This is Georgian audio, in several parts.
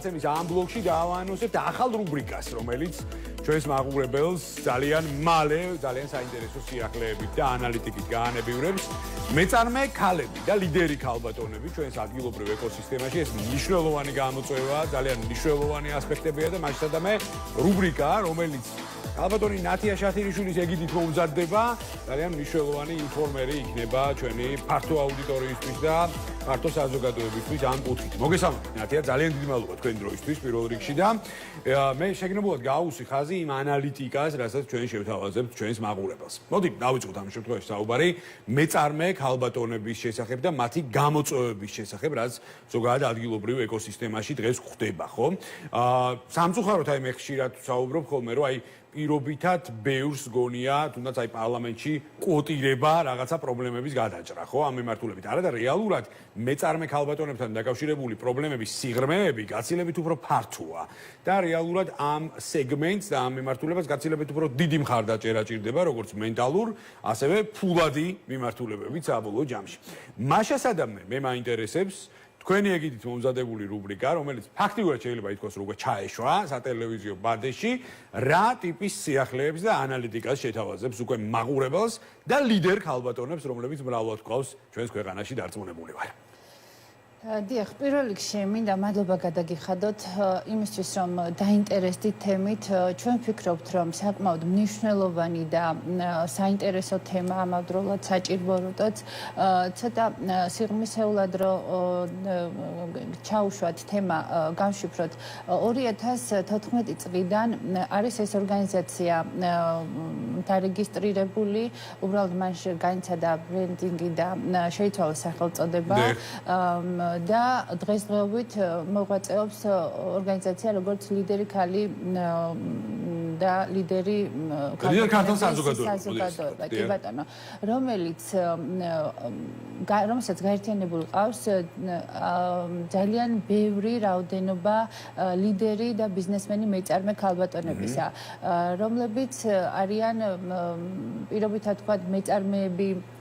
გადაცემის ამ ბლოკში დავაანონსებთ ახალ რუბრიკას, რომელიც ჩვენს მაყურებელს ძალიან მალე, ძალიან საინტერესო სიახლეებით და ანალიტიკით გაანებივრებს. მეწარმე ქალები და ლიდერი ქალბატონები ჩვენს ადგილობრივ ეკოსისტემაში. ეს მნიშვნელოვანი გამოწვევაა, ძალიან მნიშვნელოვანი ასპექტებია და მაშინადამე რუბრიკა, რომელიც ქალბატონი ნათია შათირიშვილის ეგიდით მომზადდება, ძალიან მნიშვნელოვანი ინფორმერი იქნება ჩვენი ფართო აუდიტორიისთვის და ფართო საზოგადოებისთვის ამ კუთხით. მოგესალმებით, ნათია, ძალიან დიდი მადლობა თქვენი დროისთვის პირველ რიგში და მე შეგნებულად გავუსვი ხაზი იმ ანალიტიკას, რასაც ჩვენ შევთავაზებთ ჩვენს მაყურებელს. მოდი, დავიწყოთ ამ შემთხვევაში საუბარი მეწარმე ქალბატონების შესახებ და მათი გამოწვევების შესახებ, რაც ზოგადად ადგილობრივ ეკოსისტემაში დღეს გვხდება, ხო? სამწუხაროდ აი მე ხშირად ვსაუბრობ ხოლმე, რომ აი პირობითად ბევრს გონია, თუნდაც აი პარლამენტში კვოტირება რაღაცა პრობლემების გადაჭრა, ხო? ამ მიმართულებით. არა და რეალურად მეწარმე ქალბატონებთან დაკავშირებული პრობლემების სიღრმეები გაცილებით უფრო ფართოა და რეალურად ამ სეგმენტს და ამ მიმართულებას გაცილებით უფრო დიდი მხარდაჭერა ჭირდება, როგორც მენტალურ, ასევე ფულადი მიმართულებებით საბოლოო ჯამში. მაშასადამე მე მაინტერესებს თქვენი ეგიდით მომზადებული რუბრიკა, რომელიც ფაქტიურად შეიძლება ითქვას, რომ უკვე ჩაეშვა სატელევიზიო ბადეში, რა ტიპის სიახლეებს და ანალიტიკას შეთავაზებს უკვე მაყურებელს და ლიდერ ქალბატონებს, რომლებიც მრავლად გვყავს ჩვენს ქვეყანაში დარწმუნებული ვარ. დიახ, პირველ რიგში მინდა მადლობა გადაგიხადოთ იმისთვის, რომ დაინტერესდით თემით. ჩვენ ვფიქრობთ, რომ საკმაოდ მნიშვნელოვანი და საინტერესო თემა ამავდროულად საჭირო როდესაც ცოტა სიღრმისეულად რომ ჩაუშვათ თემა, გავშიფროთ 2014 წლიდან არის ეს ორგანიზაცია დარეგისტრირებული, უბრალოდ მან განიცადა ბრენდინგი და შეიცვალა სახელწოდება. და დღესდღეობით მოღვაწეობს ორგანიზაცია როგორც ლიდერი ქალი და ლიდერი ქალთა საზოგადოება, კი ბატონო, რომელსაც გაერთიანებული ყავს ძალიან ბევრი რაოდენობა ლიდერი და ბიზნესმენი მეწარმე ქალბატონებისა, რომლებიც არიან პირობითად თქვა მეწარმეები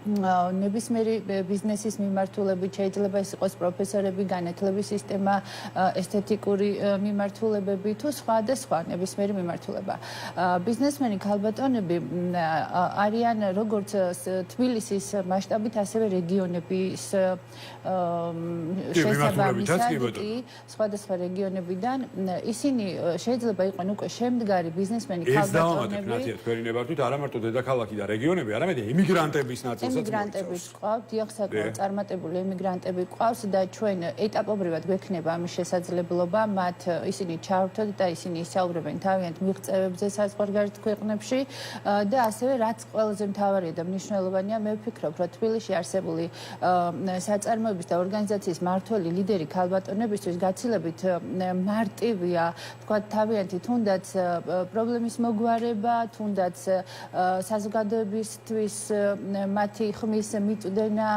ნებისმიერი ბიზნესის მიმართულებით, შეიძლება ეს იყოს პროფესორები, განათლების სისტემა, ესთეტიკური მიმართულებები თუ სხვა და სხვა ნებისმიერი მიმართულება. ბიზნესმენი ქალბატონები არიან როგორც თბილისის მასშტაბით, ასევე რეგიონების შესაბამისად, სხვადასხვა რეგიონებიდან ისინი შეიძლება იყვნენ უკვე შემდგარი ბიზნესმენი ქალბატონები. ეს დავამატებ, თქვენი ნებართვით არა მარტო დედაქალაქი და რეგიონები, არამედ ემიგრანტების ნაწილსაც ემიგრანტები გვყავთ, დიახ, საკმაოდ წარმატებული ემიგრანტები გვყავს და ჩვენ ეტაპობრივად გვექნება ამის შესაძლებლობა მათ ისინი ჩავრთოთ და ისინი ისაუბრებენ თავიანთ მიღწევებზე საზღვარგარეთ ქვეყნებში და ასევე რაც ყველაზე მთავარია და მნიშვნელოვანია, მე ვფიქრობ, რომ თბილისში არსებული საწარმოების და ორგანიზაციის მმართველი ლიდერი ქალბატონებისთვის გაცილებით მარტივია, თქვა თავიანთი თუნდაც პრობლემის მოგვარება, თუნდაც საზოგადოებისთვის მათი ხმის მიწვდენა,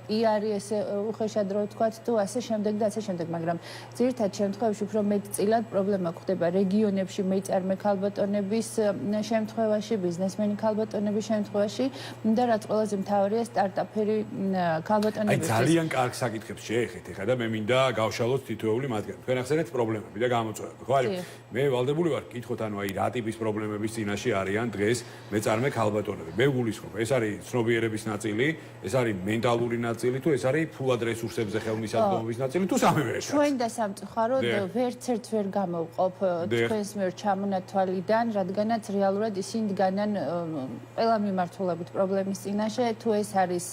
პიარი, ესე უხეშად რო ვთქვათ, თუ ასე შემდეგ და ასე შემდეგ, მაგრამ ძირითად შემთხვევაში უფრო მეტწილად პრობლემა გვხდება რეგიონებში მეწარმე ქალბატონების შემთხვევაში, ბიზნესმენი ქალბატონების შემთხვევაში და რაც ყველაზე მთავარია სტარტაპერი ქალბატონებისთვის. აი ძალიან კარგ საკითხებს შეეხეთ ეხლა და მე მინდა გავშალოთ თითოეული მათგანი. თქვენ ახსენეთ პრობლემები და გამოწვევები, ხო არის? მე ვალდებული ვარ გკითხოთ, ანუ აი რა ტიპის პრობლემების წინაშე არიან დღეს მეწარმე ქალბატონები. მე გულისხმობ, ეს არის ცნობიერების ნაწილი, ეს არის მენტალური ნაწილი თუ ეს არის ფულად რესურსებზე ხელმისაწვდომობის ნაწილი თუ სამივე ერთად. ჩვენ და სამწუხაროდ ვერც ერთ ვერ გამოვყოფ თქვენს მიერ ჩამონათვალიდან, რადგანაც რეალურად ისინი დგანან ყველა მიმართულებით პრობლემის წინაშე, თუ ეს არის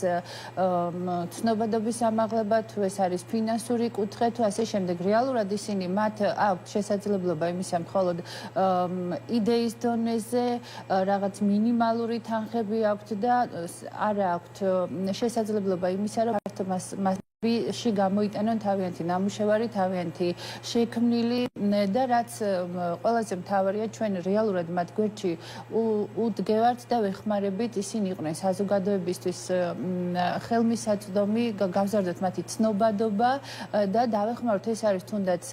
ცნობადობის ამაღლება, თუ ეს არის ფინანსური კუთხე, თუ ასე შემდეგ. რეალურად ისინი მათ აქვთ შესაძლებლობა იმისა, მხოლოდ იდეის დონეზე რაღაც მინიმალური თანხები აქვთ და არ აქვთ შესაძლებლობა იმისა, რომ მას ში გამოიტანონ თავიანთი ნამუშევარი, თავიანთი შექმნილი და რაც ყველაზე მთავარია, ჩვენ რეალურად მათ გვერდში უდგევართ და ვეხმარებით, ისინი იყვნენ საზოგადოებისთვის ხელმისაწვდომი, გავზარდოთ მათი ცნობადობა და დავეხმაროთ, ეს არის თუნდაც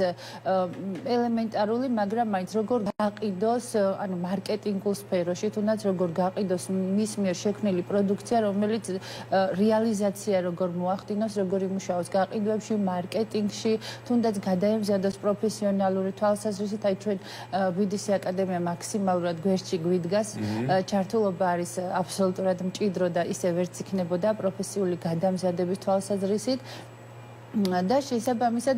ელემენტარული, მაგრამ მაინც როგორ გაყიდოს, ანუ მარკეტინგულ სფეროში, თუნდაც როგორ გაყიდოს მის მიერ შექმნილი პროდუქცია, რომელიც რეალიზაცია როგორ მოახდინოს, როგორ იმუშაოს გაყიდვებში, მარკეტინგში, თუნდაც გადაემზადოს პროფესიონალური თვალსაზრისით, აი ჩვენ BDC აკადემია მაქსიმალურად გვერდში გვიდგას. ჩართულობა არის აბსოლუტურად მჭიდრო და ისე ვერც იქნებოდა პროფესიული გადამზადების თვალსაზრისით. და შესაბამისად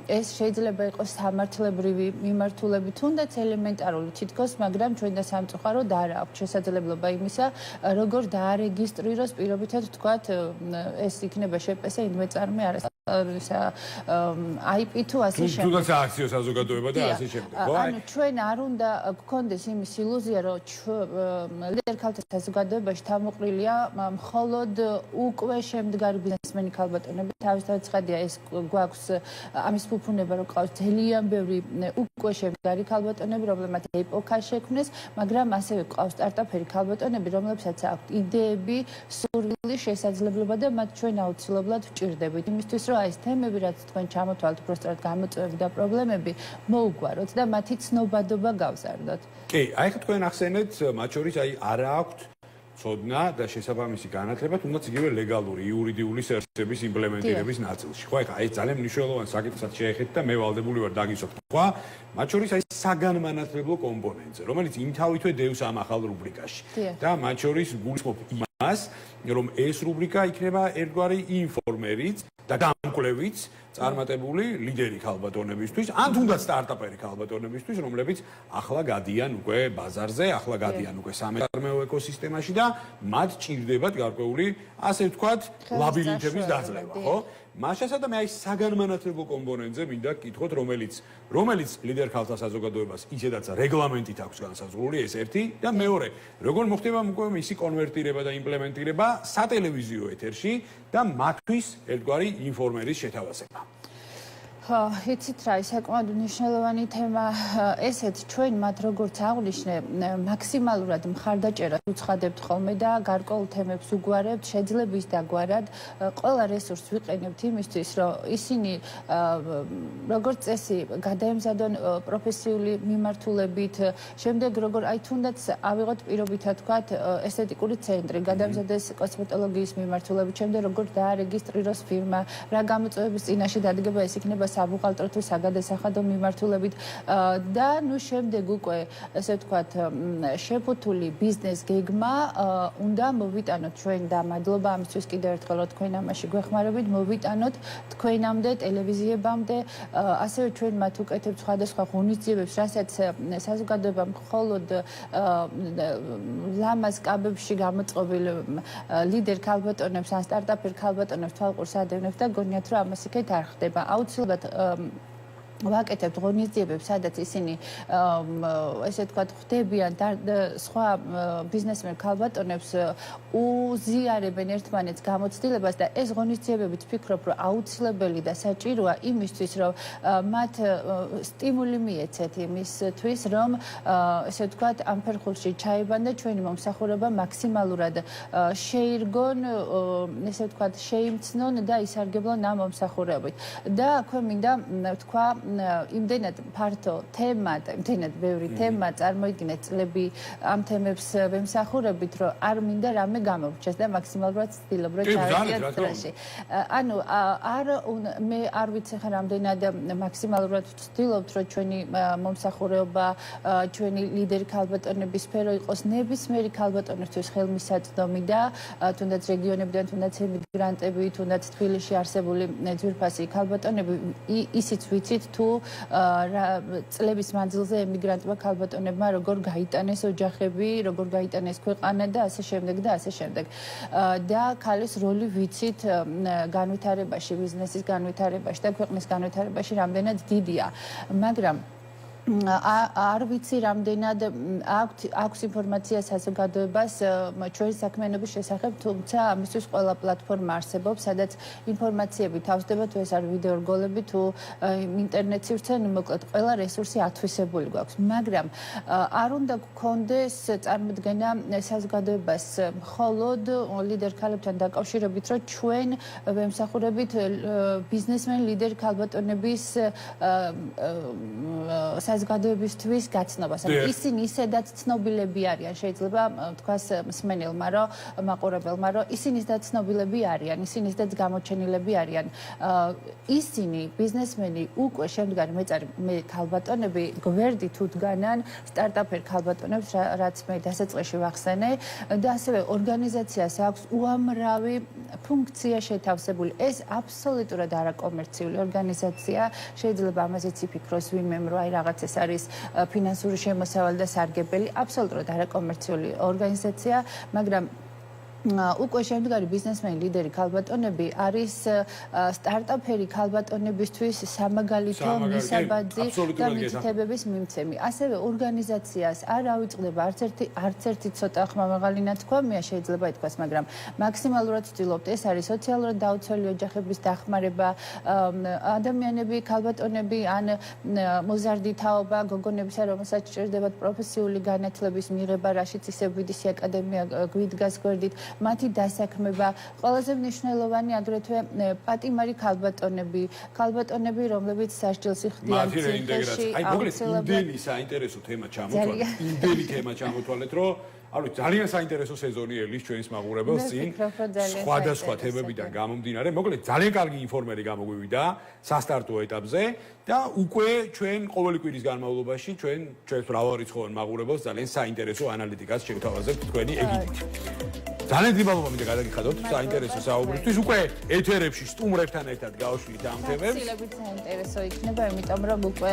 ეს შეიძლება იყოს სამართლებრივი მიმართულები, თუნდაც ელემენტარული თითქოს, მაგრამ ჩვენ და სამწუხაროდ არ აქვს შესაძლებლობა იმისა, როგორ დაარეგისტრიროს პირობითად ვთქვათ, ეს იქნება შეპესა ინვეწარმე IP თუ ასე შემდეგ. თუნდაც აქციო საზოგადოება და ასე შემდეგ. ანუ ჩვენ არ უნდა გქონდეს იმის ილუზია, რომ ლიდერ ქალთა საზოგადოებაში თავმოყრილია მხოლოდ უკვე შემდგარი ბიზნესმენი ქალბატონები. თავისთავად ეს გვაქვს ამის ფუფუნება, რომ ყავს ძალიან ბევრი უკვე შემდგარი ქალბატონები, რომლებმაც ეპოქა შექმნეს, მაგრამ ასევე ყავს სტარტაპერი ქალბატონები, რომლებსაც აქვთ იდეები, სურვილი, შესაძლებლობა და მათ ჩვენ აუცილებლად ვჭირდებით. იმისთვის, რომ ეს თემები, რაც თქვენ ჩამოთვალთ, უბრალოდ გამოწვევები და პრობლემები მოუგვაროთ და მათი ცნობადობა გავზარდოთ. კი, აი ხა თქვენ ახსენეთ, მათ შორის აი არა აქვთ ცოდნა და შესაბამისი განათლება, თუნდაც იგივე ლეგალური იურიდიული სერვისების იმპლემენტირების ნაწილში. ხო, ეხლა ეს ძალიან მნიშვნელოვანი საკითხსაც შეეხეთ და მე ვალდებული ვარ დაგისვათ თქვა, მათ შორის აი საგანმანათლებლო კომპონენტზე, რომელიც იმთავითვე დევს ამ ახალ რუბრიკაში. და მათ შორის გულისხმობ იმას, რომ ეს რუბრიკა იქნება ერთგვარი ინფორმერიც და გამკვლევიც წარმატებული ლიდერი ქალბატონებისთვის, ან თუნდაც სტარტაპერი ქალბატონებისთვის, რომლებიც ახლა გადიან უკვე ბაზარზე, ახლა გადიან უკვე სამეცნიერო ეკოსისტემაში და მათ ჭირდებათ გარკვეული, ასე ვთქვათ, ლაბირინთების დაძლევა, ხო? მაშასა და მე აი საგანმანათლებლო კომპონენტზე მინდა გკითხოთ, რომელიც ლიდერ ქალთა საზოგადოებას ისედაც რეგლამენტით აქვს განსაზღვრული, ეს ერთი და მეორე, როგორ მოხდება უკვე მისი კონვერტირება და იმპლემენტირება სატელევიზიო ეთერში და მათთვის ერთგვარი ინფორმერის შეთავაზება. იცით რა, საკმაოდ მნიშვნელოვანი თემა ესეც ჩვენ მათ როგორც აღვნიშნე მაქსიმალურად მხარდაჭერას უცხადებთ ხოლმე და გარკვეულ თემებს უგვარებთ, შეძლების დაგვარად ყველა რესურსს ვიყენებთ იმისთვის, რომ ისინი როგორც წესი გადაემზადონ პროფესიული მიმართულებით, შემდეგ როგორ აი თუნდაც ავიღოთ პირობითად ვთქვათ ესთეტიკური ცენტრი, გადაემზადეს კოსმეტოლოგიის მიმართულებით, შემდეგ როგორ დაარეგისტრიროს ფირმა, რა გამოწვევების წინაშე დადგება ეს იქნება საბუღალტრო თუ საგადასახადო მიმართულებით და ნუ შემდეგ უკვე ესე ვთქვათ შეფუთული ბიზნეს გეგმა უნდა მოვიტანოთ ჩვენ და მადლობა ამისთვის კიდევ ერთხელ რომ თქვენ ამაში გვეხმარებით მოვიტანოთ თქვენამდე ტელევიზიებამდე ასევე ჩვენ მათ უკეთებთ სხვადასხვა ღონისძიებებს რასაც საზოგადოება მხოლოდ ლამაზ კაბებში გამოწყობილ ლიდერ ქალბატონებს ან სტარტაპერ ქალბატონებს თვალყურს ადევნებთ და გონიათ რომ ამას იქეთ არ ხდება აუცილებლად ვაკეთებთ ღონისძიებებს, სადაც ისინი ესე ვთქვათ ხვდებიან სხვა ბიზნესმენ ქალბატონებს უზიარებენ ერთმანეთს გამოცდილებას და ეს ღონისძიებებით ვფიქრობ, რომ აუცილებელი და საჭიროა იმისთვის, რომ მათ სტიმული მიეცეთ იმისთვის, რომ ესე ვთქვათ ამ ფერხულში ჩაიბან და ჩვენი მომსახურება მაქსიმალურად შეირგონ, ესე ვთქვათ შეიმცნონ და ისარგებლონ ამ მომსახურებით. და აქვე მინდა ვთქვა იმდენად ფართო თემა და იმდენად ბევრი თემა წარმოიდგინეთ წლები ამ თემებს ვემსახურებით, რომ არ მინდა რამე გამოვრჩეს და მაქსიმალურად ვცდილობ, რომ ჩავიდეთ დროში. ანუ მე არ ვიცი ხა რამდენად მაქსიმალურად ვცდილობთ, რომ ჩვენი მომსახურება, ჩვენი ლიდერი ქალბატონების სფერო იყოს ნებისმიერი ქალბატონისთვის ხელმისაწვდომი და თუნდაც რეგიონებიდან, თუნდაც ემიგრანტები, თუნდაც თბილისში არსებული ძვირფასი ქალბატონები ისიც ვიცით თუ წლების მანძილზე ემიგრანტმა ქალბატონებმა როგორ გაიტანეს ოჯახები, როგორ გაიტანეს ქვეყანა და ასე შემდეგ და ასე შემდეგ. და ქალის როლი ვიცით განვითარებაში, ბიზნესის განვითარებაში და ქვეყნის განვითარებაში რამდენად დიდია. მაგრამ არ ვიცი რამდენად აქვს ინფორმაცია საზოგადოებას ჩვენი საქმიანობის შესახებ, თუმცა ამისთვის ყველა პლატფორმა არსებობს, სადაც ინფორმაციები თავსდება, თუ ეს არის ვიდეო რგოლები, თუ ინტერნეტში ვრცენ, მოკლედ ყველა რესურსი ათვისებული გვაქვს. მაგრამ არ უნდა გქონდეს წარმოდგენა საზოგადოებას მხოლოდ ლიდერ ქალებთან დაკავშირებით, რომ ჩვენ ვემსახურებით ბიზნესმენ ლიდერ ქალბატონების საზოგადოებისთვის გაცნობას. ანუ ისინი ისედაც ცნობილები არიან, შეიძლება თქვას მსმენელმა, რომ მაყურებელმა, რომ ისინი ისედაც ცნობილები არიან, ისინი ისედაც გამოჩენილები არიან. ისინი ბიზნესმენი უკვე შემდგარი მე ქალბატონები გვერდით უთგანან სტარტაპერ ქალბატონებს, რაც მე დასაწყისში ვახსენე და ასევე ორგანიზაციას აქვს უამრავი ფუნქცია შეთავსებული. ეს აბსოლუტურად არაკომერციული ორგანიზაცია. შეიძლება ამაზეც იფიქროს ვინმემ, რომ აი რაღაც ეს არის ფინანსური შემოსავალი და სარგებელი. აბსოლუტურად არაკომერციული ორგანიზაცია, მაგრამ უკვე შემდგარი ბიზნესმენი ლიდერი ქალბატონები არის სტარტაპერი ქალბატონებისთვის სამაგალითო მისაბაძი და მითითებების მიმცემი. ასევე ორგანიზაციას არ ავიწყდება არც ერთი ცოტა ხმამაღალი ნათქვამია შეიძლება ითქვას, მაგრამ მაქსიმალურად ვცდილობთ. ეს არის სოციალურად დაუცველი ოჯახების დახმარება, ადამიანები, ქალბატონები ან მოზარდი თაობა, გოგონებისა, რომელსაც სჭირდებათ პროფესიული განათლების მიღება, რაშიც ისევ ვიდისი აკადემია გვიდგას გვერდით. მათი დასაქმება, ყველაზე მნიშვნელოვანი აგრეთვე პატიმარი ქალბატონები, რომლებიც სასჯელს იხდიან ციხეში, აუცილებლად. იმდენი საინტერესო თემა ჩამოთვალეთ, იმდენი თემა ჩამოთვალეთ, რომ ანუ ძალიან საინტერესო სეზონი ელის ჩვენს მაყურებელს წინ სხვადასხვა თემებიდან გამომდინარე. მოკლედ ძალიან კარგი ინფორმერი გამოგვივიდა სასტარტო ეტაპზე და უკვე ჩვენ ყოველი კვირის განმავლობაში ჩვენს მრავალრიცხოვან მაყურებელს ძალიან საინტერესო ანალიტიკას შევთავაზებთ თქვენი ეგიდით. ძალიან დიდმადლობა მინდა გადაგიხადოთ საინტერესო საუბრისთვის. უკვე ეთერებში სტუმრებთან ერთად გავშვით ამ თემებს. გაცილებით საინტერესო იქნება, იმიტომ რომ უკვე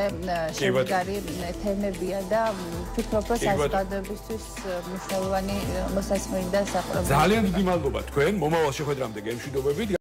შემდგარი თემებია და ვფიქრობ, რომ საზოგადოებისთვის მნიშვნელოვანი მოსასმენი და საყურებელი. ძალიან დიდი მადლობა თქვენ მომავალ შეხვედრამდე გემშვიდობებით.